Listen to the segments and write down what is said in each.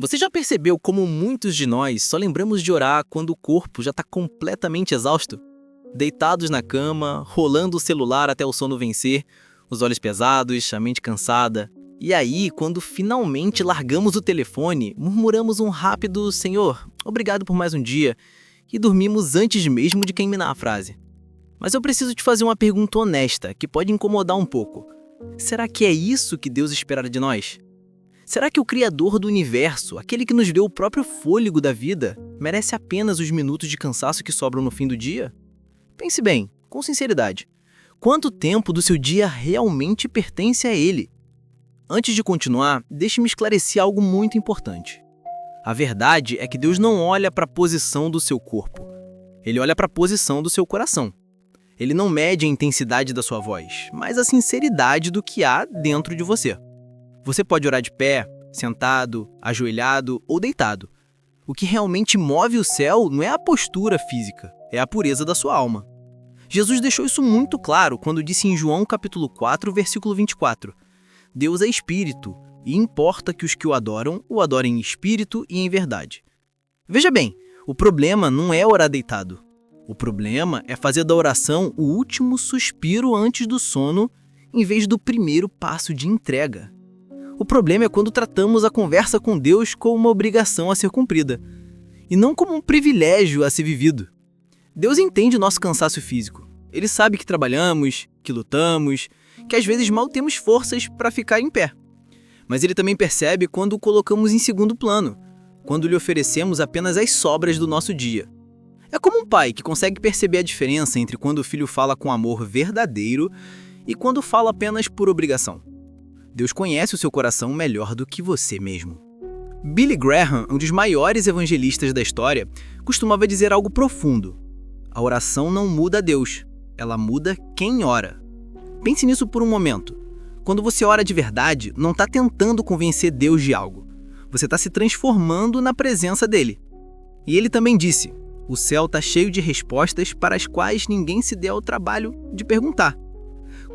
Você já percebeu como muitos de nós só lembramos de orar quando o corpo já está completamente exausto? Deitados na cama, rolando o celular até o sono vencer, os olhos pesados, a mente cansada. E aí, quando finalmente largamos o telefone, murmuramos um rápido Senhor, obrigado por mais um dia, e dormimos antes mesmo de terminar a frase. Mas eu preciso te fazer uma pergunta honesta, que pode incomodar um pouco. Será que é isso que Deus espera de nós? Será que o Criador do Universo, aquele que nos deu o próprio fôlego da vida, merece apenas os minutos de cansaço que sobram no fim do dia? Pense bem, com sinceridade. Quanto tempo do seu dia realmente pertence a Ele? Antes de continuar, deixe-me esclarecer algo muito importante. A verdade é que Deus não olha para a posição do seu corpo. Ele olha para a posição do seu coração. Ele não mede a intensidade da sua voz, mas a sinceridade do que há dentro de você. Você pode orar de pé, sentado, ajoelhado ou deitado. O que realmente move o céu não é a postura física, é a pureza da sua alma. Jesus deixou isso muito claro quando disse em João capítulo 4, versículo 24: Deus é espírito, e importa que os que o adorem em espírito e em verdade. Veja bem, o problema não é orar deitado. O problema é fazer da oração o último suspiro antes do sono, em vez do primeiro passo de entrega. O problema é quando tratamos a conversa com Deus como uma obrigação a ser cumprida, e não como um privilégio a ser vivido. Deus entende o nosso cansaço físico. Ele sabe que trabalhamos, que lutamos, que às vezes mal temos forças para ficar em pé. Mas Ele também percebe quando o colocamos em segundo plano, quando lhe oferecemos apenas as sobras do nosso dia. É como um pai que consegue perceber a diferença entre quando o filho fala com amor verdadeiro e quando fala apenas por obrigação. Deus conhece o seu coração melhor do que você mesmo. Billy Graham, um dos maiores evangelistas da história, costumava dizer algo profundo. A oração não muda a Deus, ela muda quem ora. Pense nisso por um momento. Quando você ora de verdade, não está tentando convencer Deus de algo. Você está se transformando na presença dele. E ele também disse, o céu está cheio de respostas para as quais ninguém se deu ao trabalho de perguntar.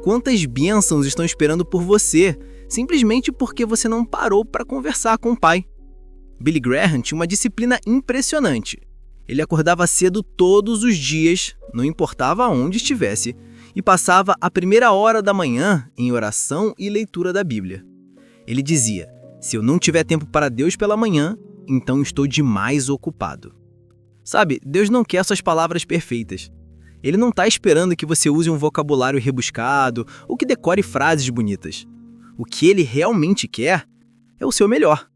Quantas bênçãos estão esperando por você, simplesmente porque você não parou para conversar com o Pai? Billy Graham tinha uma disciplina impressionante. Ele acordava cedo todos os dias, não importava onde estivesse, e passava a primeira hora da manhã em oração e leitura da Bíblia. Ele dizia, se eu não tiver tempo para Deus pela manhã, então estou demais ocupado. Sabe, Deus não quer suas palavras perfeitas. Ele não está esperando que você use um vocabulário rebuscado ou que decore frases bonitas. O que ele realmente quer é o seu melhor.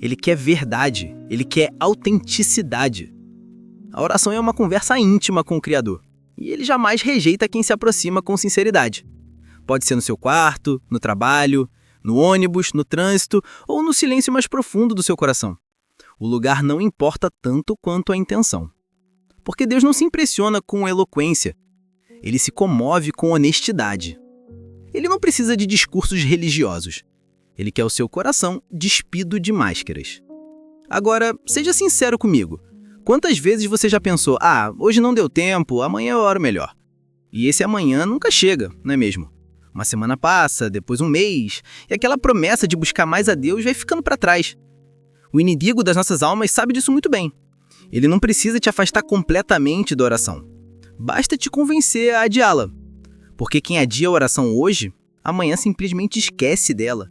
Ele quer verdade, ele quer autenticidade. A oração é uma conversa íntima com o Criador, e ele jamais rejeita quem se aproxima com sinceridade. Pode ser no seu quarto, no trabalho, no ônibus, no trânsito ou no silêncio mais profundo do seu coração. O lugar não importa tanto quanto a intenção. Porque Deus não se impressiona com eloquência, ele se comove com honestidade. Ele não precisa de discursos religiosos, ele quer o seu coração despido de máscaras. Agora, seja sincero comigo, quantas vezes você já pensou, hoje não deu tempo, amanhã eu oro melhor? E esse amanhã nunca chega, não é mesmo? Uma semana passa, depois um mês, e aquela promessa de buscar mais a Deus vai ficando para trás. O inimigo das nossas almas sabe disso muito bem. Ele não precisa te afastar completamente da oração. Basta te convencer a adiá-la. Porque quem adia a oração hoje, amanhã simplesmente esquece dela.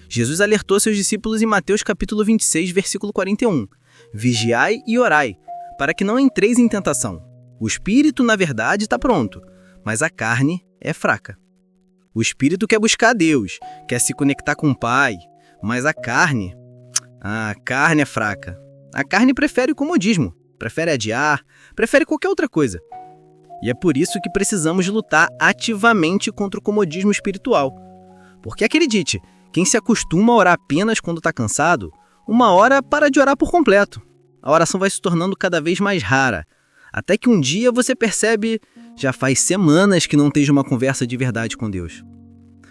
Jesus alertou seus discípulos em Mateus capítulo 26, versículo 41. Vigiai e orai, para que não entreis em tentação. O espírito, na verdade, está pronto, mas a carne é fraca. O espírito quer buscar a Deus, quer se conectar com o Pai, mas a carne é fraca. A carne prefere o comodismo, prefere adiar, prefere qualquer outra coisa. E é por isso que precisamos lutar ativamente contra o comodismo espiritual. Porque acredite, quem se acostuma a orar apenas quando está cansado, uma hora para de orar por completo. A oração vai se tornando cada vez mais rara, até que um dia você percebe, já faz semanas que não esteja uma conversa de verdade com Deus.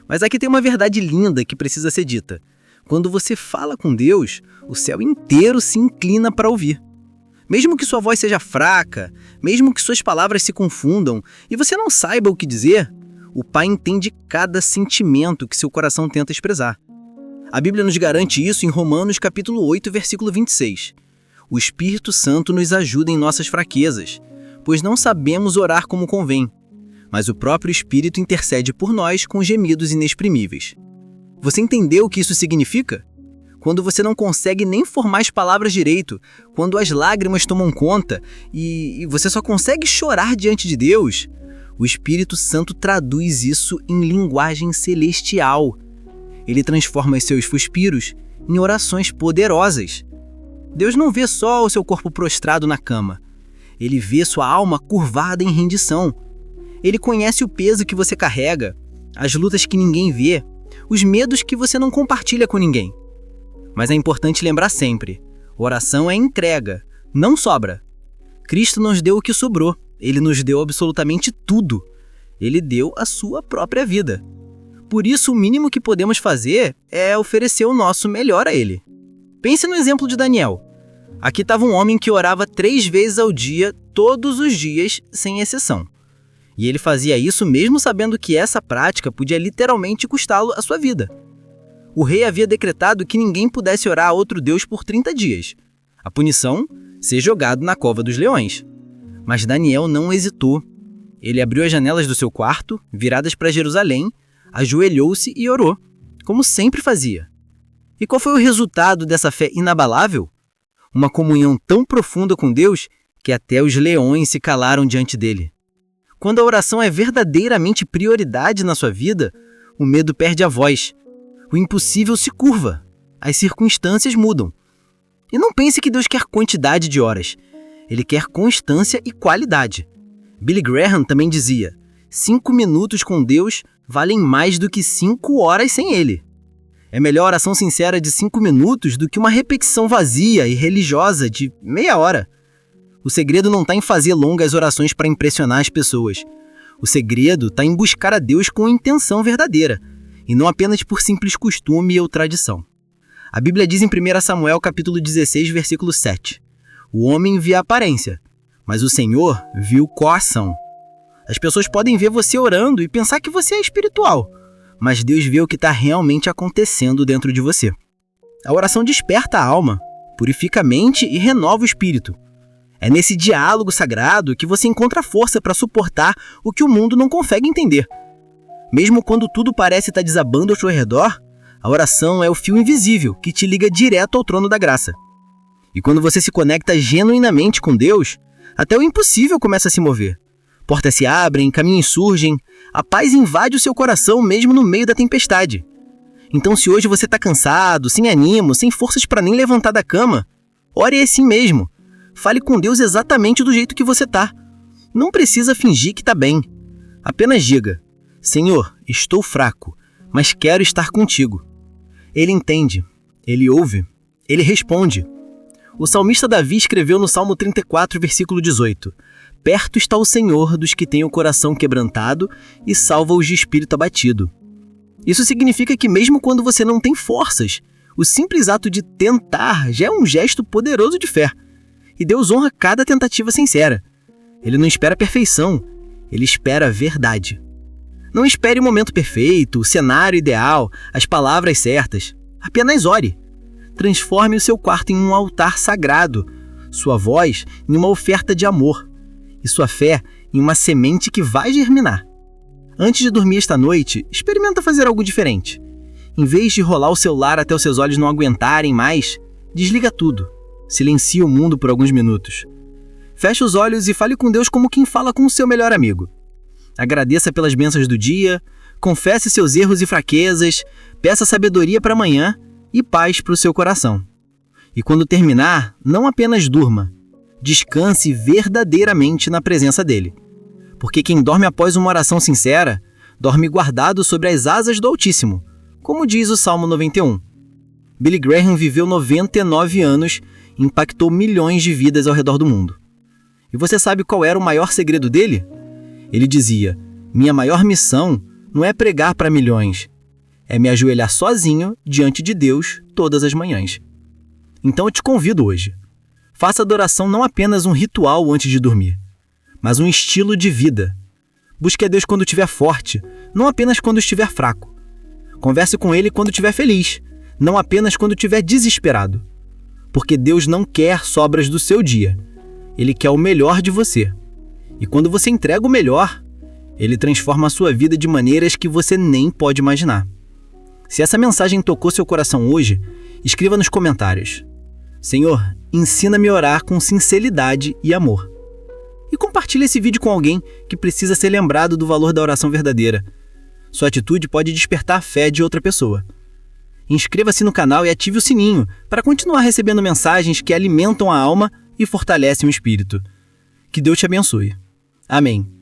Mas aqui tem uma verdade linda que precisa ser dita. Quando você fala com Deus, o céu inteiro se inclina para ouvir. Mesmo que sua voz seja fraca, mesmo que suas palavras se confundam e você não saiba o que dizer, o Pai entende cada sentimento que seu coração tenta expressar. A Bíblia nos garante isso em Romanos capítulo 8, versículo 26. O Espírito Santo nos ajuda em nossas fraquezas, pois não sabemos orar como convém, mas o próprio Espírito intercede por nós com gemidos inexprimíveis. Você entendeu o que isso significa? Quando você não consegue nem formar as palavras direito, quando as lágrimas tomam conta e você só consegue chorar diante de Deus, o Espírito Santo traduz isso em linguagem celestial. Ele transforma os seus suspiros em orações poderosas. Deus não vê só o seu corpo prostrado na cama. Ele vê sua alma curvada em rendição. Ele conhece o peso que você carrega, as lutas que ninguém vê, os medos que você não compartilha com ninguém. Mas é importante lembrar sempre, oração é entrega, não sobra. Cristo nos deu o que sobrou, Ele nos deu absolutamente tudo. Ele deu a sua própria vida. Por isso, o mínimo que podemos fazer é oferecer o nosso melhor a Ele. Pense no exemplo de Daniel. Aqui estava um homem que orava 3 vezes ao dia, todos os dias, sem exceção. E ele fazia isso mesmo sabendo que essa prática podia literalmente custá-lo a sua vida. O rei havia decretado que ninguém pudesse orar a outro Deus por 30 dias. A punição, ser jogado na cova dos leões. Mas Daniel não hesitou. Ele abriu as janelas do seu quarto, viradas para Jerusalém, ajoelhou-se e orou, como sempre fazia. E qual foi o resultado dessa fé inabalável? Uma comunhão tão profunda com Deus que até os leões se calaram diante dele. Quando a oração é verdadeiramente prioridade na sua vida, o medo perde a voz. O impossível se curva. As circunstâncias mudam. E não pense que Deus quer quantidade de horas. Ele quer constância e qualidade. Billy Graham também dizia: 5 minutos com Deus valem mais do que 5 horas sem Ele. É melhor oração sincera de 5 minutos do que uma repetição vazia e religiosa de meia hora. O segredo não está em fazer longas orações para impressionar as pessoas. O segredo está em buscar a Deus com intenção verdadeira, e não apenas por simples costume ou tradição. A Bíblia diz em 1 Samuel capítulo 16, versículo 7. O homem vê a aparência, mas o Senhor viu o coração. As pessoas podem ver você orando e pensar que você é espiritual, mas Deus vê o que está realmente acontecendo dentro de você. A oração desperta a alma, purifica a mente e renova o espírito. É nesse diálogo sagrado que você encontra força para suportar o que o mundo não consegue entender. Mesmo quando tudo parece estar desabando ao seu redor, a oração é o fio invisível que te liga direto ao trono da graça. E quando você se conecta genuinamente com Deus, até o impossível começa a se mover. Portas se abrem, caminhos surgem, a paz invade o seu coração mesmo no meio da tempestade. Então, se hoje você está cansado, sem ânimo, sem forças para nem levantar da cama, ore assim mesmo. Fale com Deus exatamente do jeito que você está. Não precisa fingir que está bem. Apenas diga: Senhor, estou fraco, mas quero estar contigo. Ele entende, ele ouve, ele responde. O salmista Davi escreveu no Salmo 34, versículo 18: Perto está o Senhor dos que têm o coração quebrantado e salva-os de espírito abatido. Isso significa que mesmo quando você não tem forças, o simples ato de tentar já é um gesto poderoso de fé. E Deus honra cada tentativa sincera. Ele não espera perfeição, ele espera a verdade. Não espere o momento perfeito, o cenário ideal, as palavras certas. Apenas ore. Transforme o seu quarto em um altar sagrado, sua voz em uma oferta de amor e sua fé em uma semente que vai germinar. Antes de dormir esta noite, experimenta fazer algo diferente. Em vez de rolar o celular até os seus olhos não aguentarem mais, desliga tudo. Silencie o mundo por alguns minutos. Feche os olhos e fale com Deus como quem fala com o seu melhor amigo. Agradeça pelas bênçãos do dia, confesse seus erros e fraquezas, peça sabedoria para amanhã e paz para o seu coração. E quando terminar, não apenas durma, descanse verdadeiramente na presença dele. Porque quem dorme após uma oração sincera, dorme guardado sobre as asas do Altíssimo, como diz o Salmo 91. Billy Graham viveu 99 anos e impactou milhões de vidas ao redor do mundo. E você sabe qual era o maior segredo dele? Ele dizia: minha maior missão não é pregar para milhões, é me ajoelhar sozinho diante de Deus todas as manhãs. Então eu te convido hoje. Faça a adoração não apenas um ritual antes de dormir, mas um estilo de vida. Busque a Deus quando estiver forte, não apenas quando estiver fraco. Converse com Ele quando estiver feliz, não apenas quando estiver desesperado. Porque Deus não quer sobras do seu dia. Ele quer o melhor de você. E quando você entrega o melhor, Ele transforma a sua vida de maneiras que você nem pode imaginar. Se essa mensagem tocou seu coração hoje, escreva nos comentários: Senhor, ensina-me a orar com sinceridade e amor. E compartilhe esse vídeo com alguém que precisa ser lembrado do valor da oração verdadeira. Sua atitude pode despertar a fé de outra pessoa. Inscreva-se no canal e ative o sininho para continuar recebendo mensagens que alimentam a alma e fortalecem o espírito. Que Deus te abençoe. Amém.